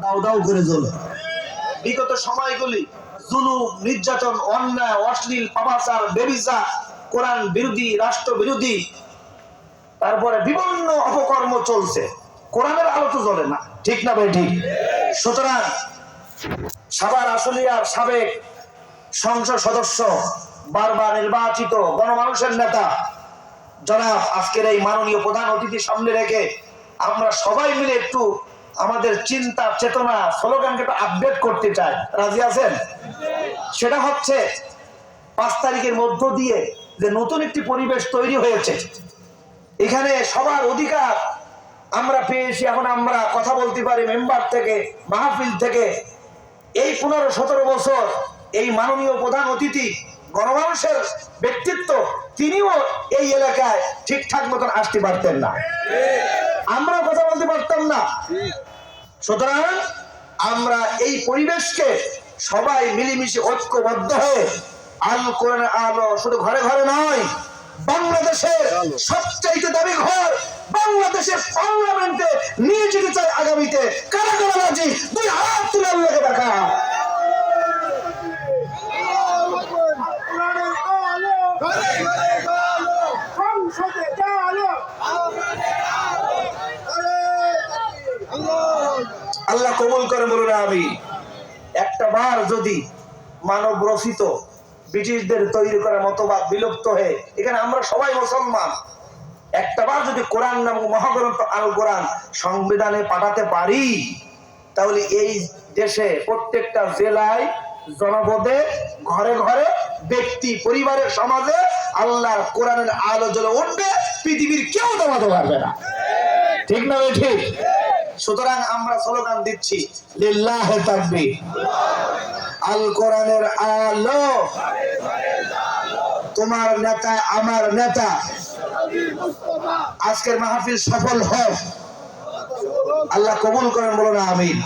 দাউ দাউ করে জ্বলে। বিগত সময়গুলি জুলুম, নির্যাতন, অন্যায়, অশ্লীল, পাপাচার, বেবিচার, কোরআন বিরোধী, রাষ্ট্র বিরোধী, তারপরে বিভিন্ন অপকর্ম চলছে। কোরআনের আলো তো জ্বলে না, ঠিক না ভাই? ঠিক। সুতরাং সাভার আশুলিয়ার সাবেক সংসদ সদস্য, বারবার নির্বাচিত গণমানুষের নেতা জনাব আজকের এই মাননীয় প্রধান অতিথি সামনে রেখে আমরা সবাই মিলে একটু আমাদের চিন্তা চেতনা স্লোগানকে একটু আপডেট করতে চাই। রাজি আছেন? সেটা হচ্ছে 5 তারিখের মধ্য দিয়ে যে নতুন একটি পরিবেশ তৈরি হয়েছে, এখানে সবার অধিকার আমরা পেয়েছি। এখন আমরা কথা বলতে পারি মেম্বার থেকে, মাহফিল থেকে। এই 15-17 বছর এই মাননীয় প্রধান অতিথি গণমানুষের ব্যক্তিত্ব, তিনিও এই এলাকায় ঠিকঠাক মতন আসতে পারতেন না, আমরা কথা বলতে পারতাম না। সুতরাং আমরা এই পরিবেশকে সবাই মিলেমিশে ঐক্যবদ্ধ হয়ে আল কোরআনের আলো শুধু ঘরে ঘরে নয়, বাংলাদেশের সবচাইতে দাবি ঘর বাংলাদেশের পার্লামেন্টে নিয়ে যেতে চাই আগামীতে। কারা কারা রাজি? 2 হাত তুলে আল্লাহকে দেখা। আল্লাহ কবুল করে বলুন আমি। একটা বার যদি মানব রচিত ব্রিটিশদের তৈরি করা মতবাদ বিলুপ্ত হয়ে, এখানে আমরা সবাই মুসলমান, একটা বার যদি কোরআন নামক মহাগ্রন্থ আল কোরআন সংবিধানে পাঠাতে পারি, তাহলে এই দেশে প্রত্যেকটা জেলায়, জনপদে, ঘরে ঘরে, ব্যক্তি পরিবারের, সমাজে আল্লাহর কোরআনের আলো জ্বলে উঠবে, পৃথিবীর কেউ দমাতে পারবে না, ঠিক না? ঠিক। সুতরাং আমরা স্লোগান দিচ্ছি লিল্লাহে তাকবীর, আল কোরআনের আলো, তোমার নেতা আমার নেতা। আজকের মাহফিল সফল হোক, আল্লাহ কবুল করেন, বলো না আমিন।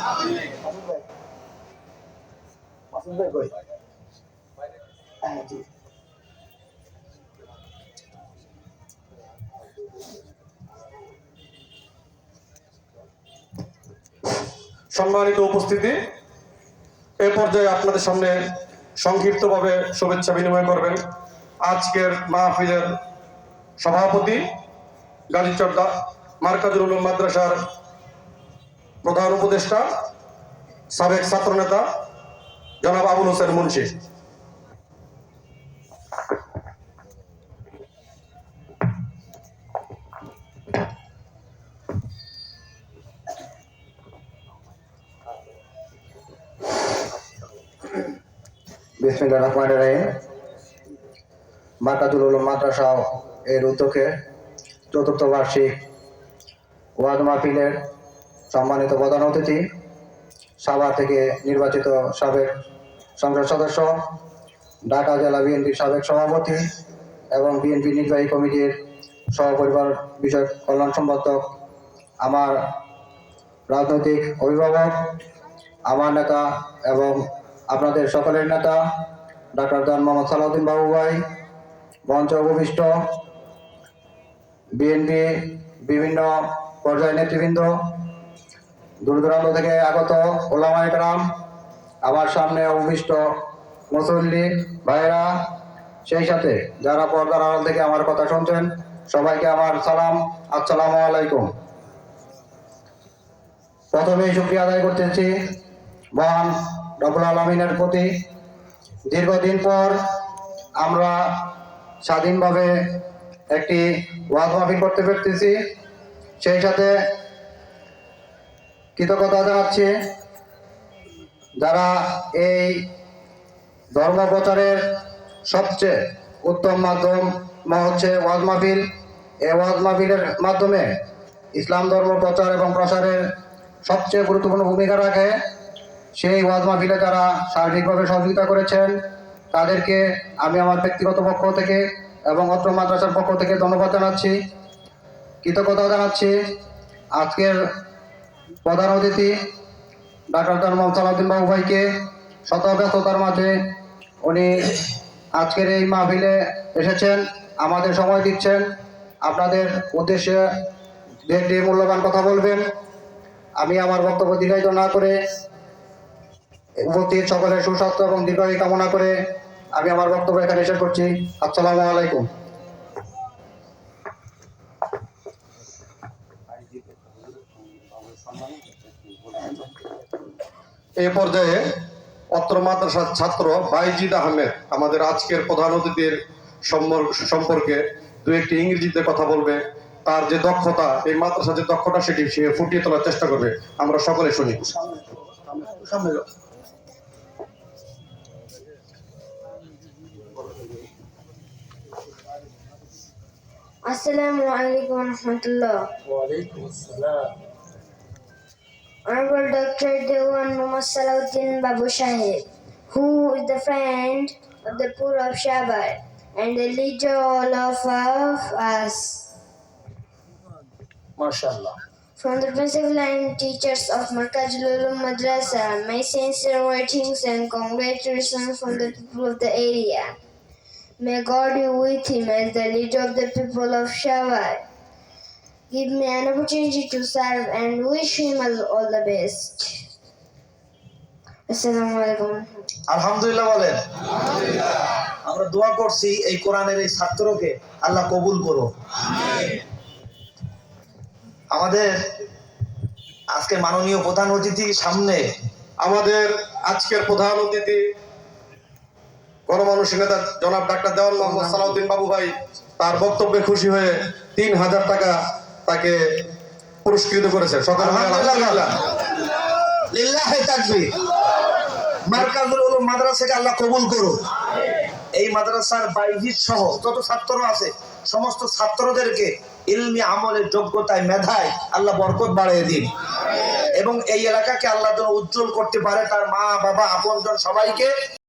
সম্মানিত উপস্থিতি, এ পর্যায়ে আপনাদের সামনে সংক্ষিপ্তভাবে শুভেচ্ছা বিনিময় করবেন আজকের মাহফিলের সভাপতি, গাজীচর মার্কাজুল উলুম মাদ্রাসার প্রধান উপদেষ্টা, সাবেক ছাত্রনেতা জনাব আবুল হোসেন মুন্সি। বিসমিল্লাহির রহমানির রহিম। মার্কাজুল উলুম মাদ্রাসা এর উদ্যোগে ৪র্থ বার্ষিক ওয়াজ মাহফিলের সম্মানিত প্রধান অতিথি, সাভার থেকে নির্বাচিত সাবেক সংসদ সদস্য, ঢাকা জেলা বিএনপির সাবেক সভাপতি এবং বিএনপি নির্বাহী কমিটির সহপরিবার বিষয়ক কল্যাণ সম্পাদক, আমার রাজনৈতিক অভিভাবক, আমার নেতা এবং আপনাদের সকলের নেতা ডাক্তার দান মোহাম্মদ সালাউদ্দিন বাবু ভাই, মঞ্চে উপবিষ্ট বিএনপি বিভিন্ন পর্যায়ের নেতৃবৃন্দ, দূর দূরান্ত থেকে আগত ওলামায়ে কেরাম, আমার সামনে উপবিষ্ট মুসল্লি ভাইয়েরা, সেই সাথে যারা পর্দার আড়াল থেকে আমার কথা শুনছেন, সবাইকে আমার সালাম, আসসালামু আলাইকুম। প্রথমেই শুকরিয়া আদায় করতেছি মহান রব্বুল আলামিনের প্রতি। দীর্ঘদিন পর আমরা স্বাধীনভাবে একটি ওয়াজ মাহফিল করতে পারতেছি, সেই সাথে কৃতজ্ঞতা জানাচ্ছি যারা এই ধর্ম প্রচারের সবচেয়ে উত্তম মাধ্যম হচ্ছে ওয়াজ মাহফিল। এই ওয়াজ মাহফিলের মাধ্যমে ইসলাম ধর্ম প্রচার এবং প্রসারের সবচেয়ে গুরুত্বপূর্ণ ভূমিকা রাখে। সেই ওয়াজ মাহফিলে যারা সার্বিকভাবে সহযোগিতা করেছেন তাদেরকে আমি আমার ব্যক্তিগত পক্ষ থেকে এবং অত্র মাদ্রাসার পক্ষ থেকে ধন্যবাদ জানাচ্ছি, কৃতজ্ঞতা জানাচ্ছি। আজকের প্রধান অতিথি ডাক্তার দান মোহাম্মদ সালাউদ্দিন বাবু ভাইকে শত ব্যস্ততার মাঝে উনি আজকের এই মাহফিলে এসেছেন, আমাদের সময় দিচ্ছেন, আপনাদের উদ্দেশ্যে 2-1টি মূল্যবান কথা বলবেন। আমি আমার বক্তব্য দীর্ঘায়িত না করে উপস্থিত সকলের সুস্বাস্থ্য এবং দীর্ঘায়ু কামনা করে আমি আমার বক্তব্য এখানে শেষ করছি। আসসালামু আলাইকুম। এই পর্যায়ে অত্র মাদ্রাসার ছাত্র বাইজিদ আহমেদ আমাদের আজকের প্রধান অতিথির সম্পর্কে দু একটি ইংরেজিতে কথা বলবে। তার যে দক্ষতা, এই মাদ্রাসার যে দক্ষতা, সেটি সে ফুটিয়ে তোলার চেষ্টা করবে। আমরা সকলে শুনি। Assalamu alaikum wa rahmatullah. Honorable Dr. Dewan Muhammad Salahuddin Babu Shahid, who is the friend of the poor of Shabar and the leader all of us. মাশাআল্লাহ। From the principal and teachers of Markazul Ulum Madrasa, my sincere greetings and congratulations from the people of the area. May God be with him as the leader of the people of Shabar. Give me an opportunity to serve and wish him all the best. Assalamu alaikum. আলহামদুলিল্লাহ বলেন। আমরা দোয়া করছি এই কোরআনের এই ছাত্রকে আল্লাহ কবুল করো। আমাদের আজকে মাননীয় প্রধান অতিথি সামনে, আমাদের আজকের প্রধান অতিথি গণমানুষী নেতা জনাব ডাক্তার দেওয়ান মোহাম্মদ সালাউদ্দিন বাবু ভাই তার বক্তব্যে খুশি হয়ে ৩,০০০ টাকা তাকে পুরস্কৃত করেছে। সকলে আলহামদুলিল্লাহ। লিল্লাহি তাকবীর। মারকাজুল উলুম মাদ্রাসাকে আল্লাহ কবুল করো। এই মাদ্রাসার বাইজিদ সহ যত ছাত্র আছে সমস্ত ছাত্রদেরকে ইলমি আমলের যোগ্যতায় মেধায় আল্লাহ বরকত বাড়িয়ে দিন এবং এই এলাকাকে আল্লাহ যেন উজ্জ্বল করতে পারে, তার মা বাবা আপনজন সবাইকে